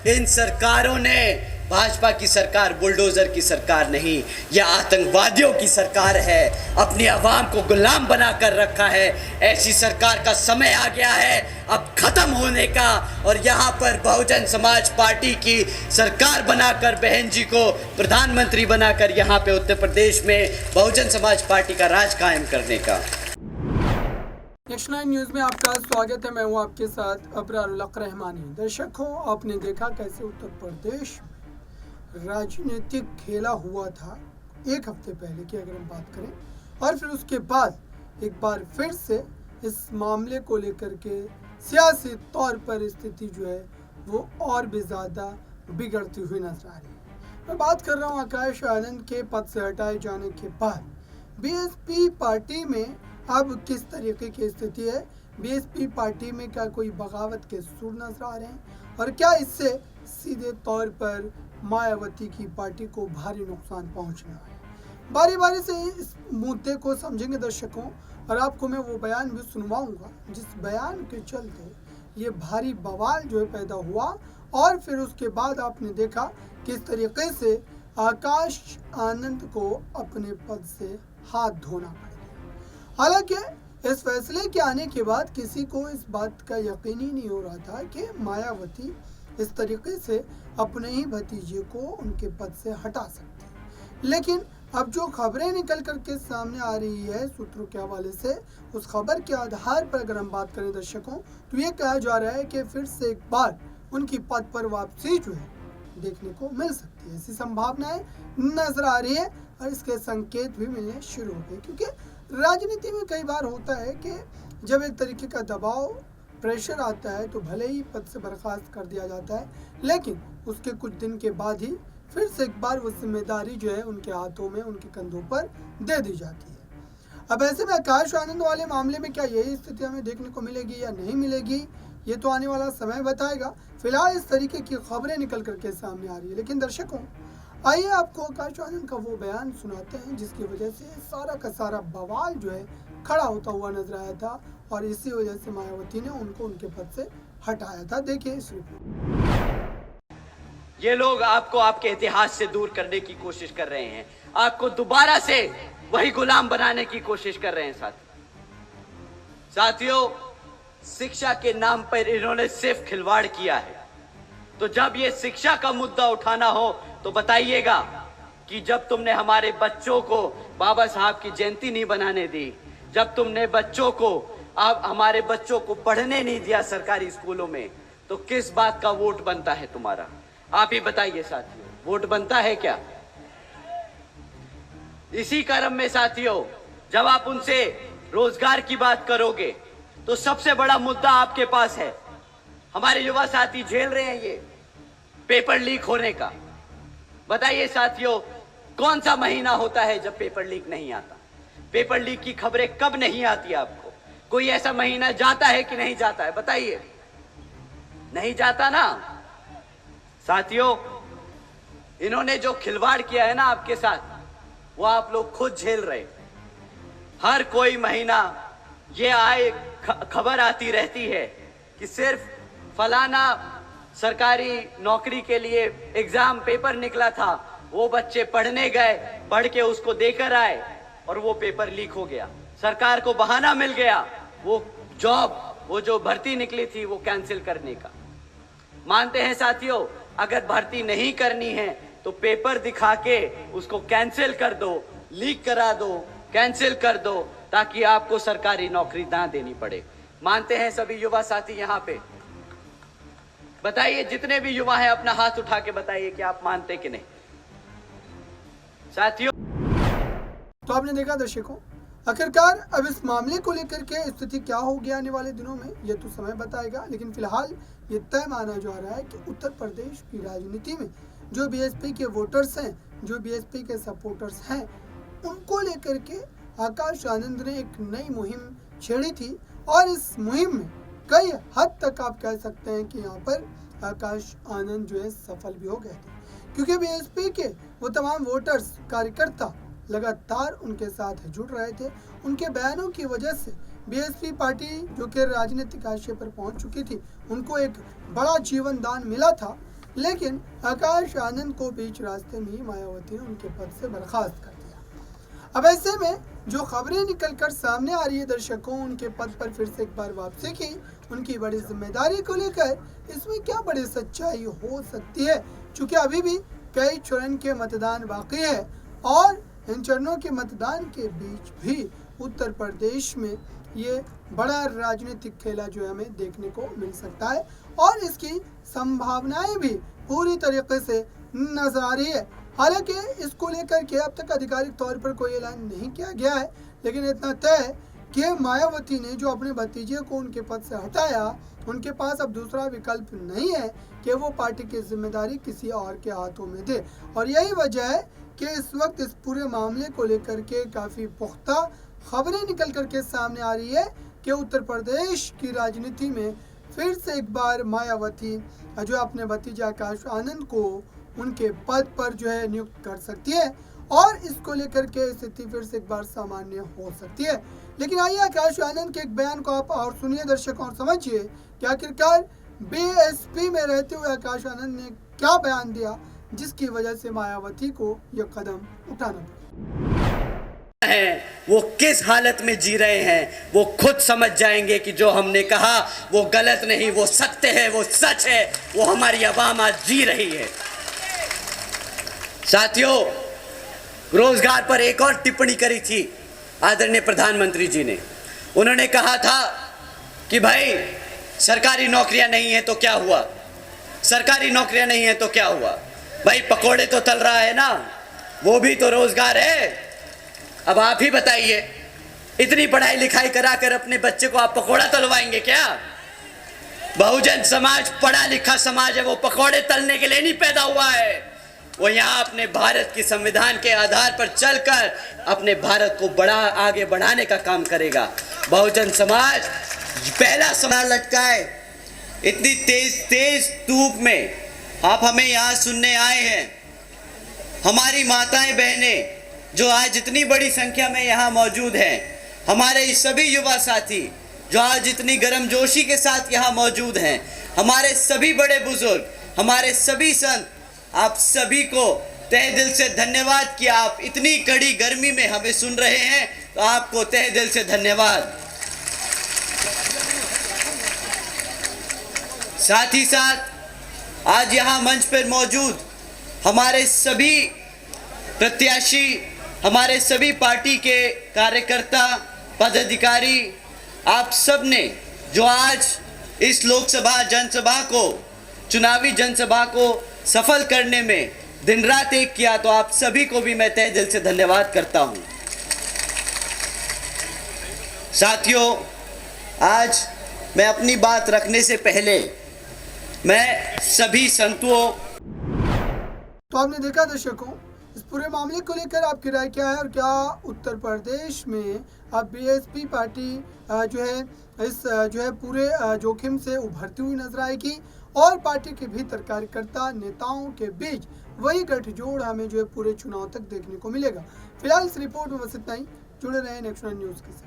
इन सरकारों ने, भाजपा की सरकार बुलडोजर की सरकार नहीं, यह आतंकवादियों की सरकार है। अपनी आवाम को गुलाम बनाकर रखा है। ऐसी सरकार का समय आ गया है अब खत्म होने का। और यहाँ पर बहुजन समाज पार्टी की सरकार बनाकर, बहन जी को प्रधानमंत्री बनाकर यहाँ पे उत्तर प्रदेश में बहुजन समाज पार्टी का राज कायम करने का। नेक्स्ट 9 न्यूज़ में आपका स्वागत है। मैं हूँ आपके साथ अबरारुल हक रहमानी। दर्शकों, आपने देखा कैसे उत्तर प्रदेश राजनीतिक खेला हुआ था एक हफ्ते पहले की अगर हम बात करें, और फिर उसके बाद एक बार फिर से इस मामले को लेकर के सियासी तौर पर स्थिति जो है वो और भी ज़्यादा बिगड़ती हुई नजर आ रही है। मैं बात कर रहा हूँ आकाश आनंद के पद से हटाए जाने के बाद बीएसपी पार्टी में अब किस तरीके की स्थिति है। बीएसपी पार्टी में क्या कोई बगावत के सुर नजर आ रहे हैं, और क्या इससे सीधे तौर पर मायावती की पार्टी को भारी नुकसान पहुंचना है। बारी बारी से इस मुद्दे को समझेंगे दर्शकों, और आपको मैं वो बयान भी सुनवाऊंगा जिस बयान के चलते ये भारी बवाल जो है पैदा हुआ, और फिर उसके बाद आपने देखा किस तरीके से आकाश आनंद को अपने पद से हाथ धोना पड़ा। हालांकि इस फैसले के आने के बाद किसी को इस बात का यकीन ही नहीं हो रहा था कि मायावती इस तरीके से अपने ही भतीजे को उनके पद से हटा सकते हैं। लेकिन अब जो खबरें निकल करके सामने आ रही है सूत्रों के हवाले से, उस खबर के आधार पर अगर हम बात करें दर्शकों, तो ये कहा जा रहा है कि फिर से एक बार उनकी पद पर वापसी जो है देखने को मिल सकती है। ऐसी संभावनाएं नजर आ रही है और इसके संकेत भी मिलने शुरू हो गए, क्योंकि राजनीति में कई बार होता है कि जब एक तरीके का दबाव, प्रेशर आता है तो भले ही पद से बर्खास्त कर दिया जाता है, लेकिन उसके कुछ दिन के बाद ही फिर से एक बार वो जिम्मेदारी जो है उनके हाथों में, उनके कंधों पर दे दी जाती है। अब ऐसे में आकाश आनंद वाले मामले में क्या यही स्थिति हमें देखने को मिलेगी या नहीं मिलेगी, ये तो आने वाला समय बताएगा। फिलहाल इस तरीके की खबरें निकल करके सामने आ रही है। लेकिन दर्शकों, आइए आपको आकाश आनंद का वो बयान सुनाते हैं जिसकी वजह से सारा का सारा बवाल जो है खड़ा होता हुआ नजर आया था, और इसी वजह से मायावती ने उनको उनके पद से हटाया था। देखिए इस रिपोर्ट। ये लोग आपको आपके इतिहास से दूर करने की कोशिश कर रहे हैं, आपको दोबारा से वही गुलाम बनाने की कोशिश कर रहे हैं। साथियों, शिक्षा के नाम पर इन्होंने सिर्फ खिलवाड़ किया है। तो जब ये शिक्षा का मुद्दा उठाना हो तो बताइएगा कि जब तुमने हमारे बच्चों को बाबा साहब की जयंती नहीं बनाने दी, जब तुमने बच्चों को, आप हमारे बच्चों को पढ़ने नहीं दिया सरकारी स्कूलों में, तो किस बात का वोट बनता है तुम्हारा? आप ही बताइए साथियों, वोट बनता है क्या? इसी क्रम में साथियों, जब आप उनसे रोजगार की बात करोगे तो सबसे बड़ा मुद्दा आपके पास है। हमारे युवा साथी झेल रहे हैं ये पेपर लीक होने का। बताइए साथियों, कौन सा महीना होता है जब पेपर लीक नहीं आता? पेपर लीक की खबरें कब नहीं आती आपको? कोई ऐसा महीना जाता है कि नहीं जाता है? बताइए, नहीं जाता ना। साथियों, इन्होंने जो खिलवाड़ किया है ना आपके साथ, वो आप लोग खुद झेल रहे। हर कोई महीना ये आए खबर आती रहती है कि सिर्फ फलाना सरकारी नौकरी के लिए एग्जाम पेपर निकला था, वो बच्चे पढ़ने गए, पढ़ के उसको देकर आए और वो पेपर लीक हो गया। सरकार को बहाना मिल गया वो जॉब, वो जो भर्ती निकली थी वो कैंसिल करने का। मानते हैं साथियों, अगर भर्ती नहीं करनी है तो पेपर दिखा के उसको कैंसिल कर दो, लीक करा दो, कैंसिल कर दो, ताकि आपको सरकारी नौकरी ना देनी पड़े। मानते हैं सभी युवा साथी यहाँ पे? बताइए, जितने भी युवा हैं अपना हाथ उठा के बताइए कि आप मानते कि नहीं साथियों। तो आपने देखा दर्शकों, आखिरकार अब इस मामले को लेकर के स्थिति क्या होगी आने वाले दिनों में, ये तो समय बताएगा। लेकिन फिलहाल ये तय माना जा रहा है कि उत्तर प्रदेश की राजनीति में जो बीएसपी के वोटर्स हैं, जो बीएसपी के सपोर्टर्स हैं, उनको लेकर के आकाश आनंद ने एक नई मुहिम छेड़ी थी, और इस मुहिम में कई हद तक आप कह सकते हैं कि यहाँ पर आकाश आनंद जो है सफल भी हो गए थे, क्योंकि बीएसपी के वो तमाम वोटर्स, कार्यकर्ता लगातार उनके साथ जुड़ रहे थे। उनके बयानों की वजह से बीएसपी पार्टी जो कि राजनीतिक आशय पर पहुंच चुकी थी, उनको एक बड़ा जीवन दान मिला था। लेकिन आकाश आनंद को बीच रास्ते में ही मायावती ने उनके पद से बर्खास्त कर दिया। अब ऐसे में जो खबरें निकलकर सामने आ रही है दर्शकों, उनके पद पर फिर से एक बार वापसी की उनकी बड़ी जिम्मेदारी को लेकर, इसमें क्या बड़ी सच्चाई हो सकती है? क्योंकि अभी भी कई चरण के मतदान बाकी है और इन चरणों के मतदान के बीच भी उत्तर प्रदेश में ये बड़ा राजनीतिक खेला जो है हमें देखने को मिल सकता है और इसकी संभावनाएं भी पूरी तरीके से नजर आ रही है। हालांकि इसको लेकर के अब तक आधिकारिक तौर पर कोई ऐलान नहीं किया गया है, लेकिन इतना तय है कि मायावती ने जो अपने भतीजे को उनके पद से हटाया, उनके पास अब दूसरा विकल्प नहीं है कि वो पार्टी की जिम्मेदारी किसी और के हाथों में दे। और यही वजह है कि इस वक्त इस पूरे मामले को लेकर के काफ़ी पुख्ता खबरें निकल करके सामने आ रही है कि उत्तर प्रदेश की राजनीति में फिर से एक बार मायावती जो अपने भतीजे आकाश आनंद को उनके पद पर जो है नियुक्त कर सकती है और इसको लेकर के स्थिति फिर से एक बार सामान्य हो सकती है। लेकिन आइए आकाश आनंद के एक बयान को आप और सुनिए दर्शकों और समझिए कि आखिरकार बीएसपी में रहते हुए आकाश आनंद ने क्या बयान दिया जिसकी वजह से मायावती को यह कदम उठाना पड़ा। हैं वो किस हालत में जी रहे हैं वो खुद समझ जाएंगे कि जो हमने कहा वो गलत नहीं, वो सत्य है, वो सच है, वो हमारी आवाम आज जी रही है। साथियों, रोजगार पर एक और टिप्पणी करी थी आदरणीय प्रधानमंत्री जी ने। उन्होंने कहा था कि भाई सरकारी नौकरियां नहीं है तो क्या हुआ, सरकारी नौकरियां नहीं है तो क्या हुआ, भाई पकोड़े तो तल रहा है ना, वो भी तो रोजगार है। अब आप ही बताइए, इतनी पढ़ाई लिखाई कराकर अपने बच्चे को आप पकोड़ा तलवाएंगे क्या? बहुजन समाज पढ़ा लिखा समाज है, वो पकोड़े तलने के लिए नहीं पैदा हुआ है। वो यहाँ अपने भारत की संविधान के आधार पर चलकर अपने भारत को आगे बढ़ाने का काम करेगा। बहुजन समाज पहला सवाल लटकाए, इतनी तेज धूप में आप हमें यहाँ सुनने आए हैं। हमारी माताएं बहनें जो आज इतनी बड़ी संख्या में यहाँ मौजूद हैं, हमारे सभी युवा साथी जो आज इतनी गर्मजोशी के साथ यहाँ मौजूद हैं, हमारे सभी बड़े बुजुर्ग, हमारे सभी संत, आप सभी को तहे दिल से धन्यवाद कि आप इतनी कड़ी गर्मी में हमें सुन रहे हैं, तो आपको तहे दिल से धन्यवाद। साथ ही साथ आज यहाँ मंच पर मौजूद हमारे सभी प्रत्याशी, हमारे सभी पार्टी के कार्यकर्ता, पदाधिकारी, आप सब ने जो आज इस लोकसभा जनसभा को, चुनावी जनसभा को सफल करने में दिन रात एक किया, तो आप सभी को भी मैं तहे दिल से धन्यवाद करता हूं। साथियों, आज मैं अपनी बात रखने से पहले मैं सभी संतों, तो आपने देखा दर्शकों, इस पूरे मामले को लेकर आपकी राय क्या है और क्या उत्तर प्रदेश में अब बीएसपी पार्टी जो है इस जो है पूरे जोखिम से उभरती हुई नजर आएगी और पार्टी के भीतर कार्यकर्ता नेताओं के बीच वही गठजोड़ हमें जो है पूरे चुनाव तक देखने को मिलेगा। फिलहाल इस रिपोर्ट में बस इतना ही। जुड़े रहें नेक्स्ट न्यूज़ के साथ।